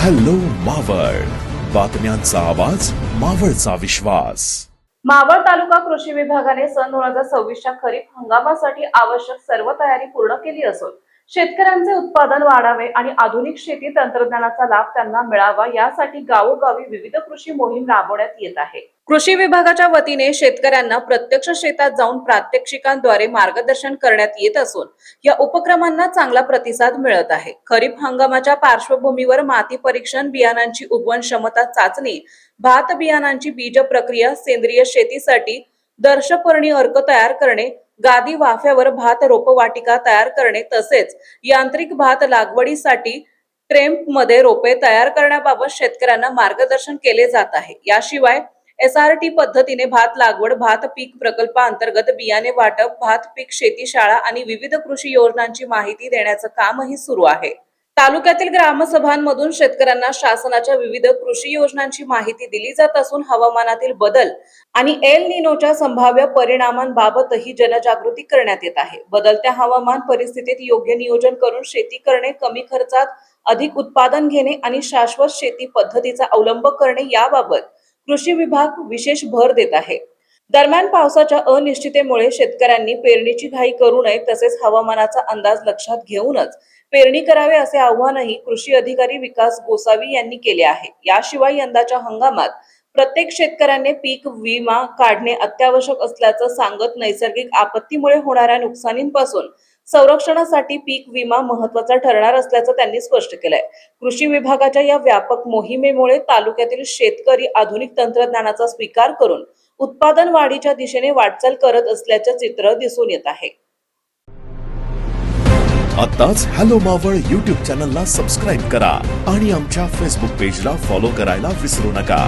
Hello Maval, बातम्यांचा आवाज, मावळचा विश्वास. मावळ तालुका कृषी विभागाने सन 2026च्या खरीप हंगामासाठी आवश्यक सर्व तयारी पूर्ण केली असून शेतकऱ्यांचे उत्पादन वाढावे आणि आधुनिक शेती तंत्रज्ञानाचा लाभ त्यांना मिळावा यासाठी गावोगावी विविध कृषी मोहीम राबवण्यात येत आहे. कृषी विभागाच्या वतीने शेतकऱ्यांना प्रत्यक्ष शेतात जाऊन प्रात्यक्षिकांद्वारे मार्गदर्शन करण्यात येत असून या उपक्रमांना चांगला प्रतिसाद मिळत आहे. खरीप हंगामाच्या पार्श्वभूमीवर माती परीक्षण, बियाणांची उगवण क्षमता चाचणी, भात बियाणांची बीज प्रक्रिया, सेंद्रिय शेतीसाठी दर्शपर्णी अर्क तयार करणे, गादी वाफ्यावर भात रोपवाटिका तयार करणे तसेच यांत्रिक भात लागवडीसाठी ट्रेम्प मध्ये रोपे तयार करण्याबाबत शेतकऱ्यांना मार्गदर्शन केले जात आहे. याशिवाय SRT पद्धतीने भात लागवड, भात पीक प्रकल्पाअंतर्गत बियाणे वाटप, भात पीक शेती शाळा आणि विविध कृषी योजनांची माहिती देण्याचं कामही सुरू आहे. तालुक्यातील ग्रामसभांमधून शेतकऱ्यांना शासनाच्या विविध कृषी योजनांची माहिती दिली जात असून हवामानातील बदल आणि एल निनोच्या संभाव्य परिणामांबाबतही जनजागृती करण्यात येत आहे. बदलत्या हवामान परिस्थितीत योग्य नियोजन करून शेती करणे, कमी खर्चात अधिक उत्पादन घेणे आणि शाश्वत शेती पद्धतीचा अवलंब करणे याबाबत कृषी विभाग विशेष भर देत आहे. दरम्यान पावसाच्या अनिश्चिततेमुळे शेतकऱ्यांनी पेरणीची घाई करू नये तसेच हवामानाचा अंदाज लक्षात घेऊनच पेरणी करावे असे आवाहनही कृषी अधिकारी विकास गोसावी यांनी केले आहे. याशिवाय यंदाच्या हंगामात प्रत्येक शेतकऱ्याने पीक विमा काढणे अत्यावश्यक असल्याचं सांगत नैसर्गिक आपत्तीमुळे होणाऱ्या नुकसानींपासून संरक्षणासाठी पीक विमा महत्त्वाचा ठरणार असल्याचं त्यांनी स्पष्ट केलंय. कृषी विभागाच्या या व्यापक मोहिमेमुळे तालुक्यातील शेतकरी आधुनिक तंत्रज्ञानाचा स्वीकार करून उत्पादन वाढीच्या दिशेने वाटचाल करत असल्याचे चित्र दिसून येत आहे. आताच हॅलो मावळ YouTube चॅनलला सबस्क्राईब करा आणि आमच्या फेसबुक पेजला फॉलो करायला विसरू नका.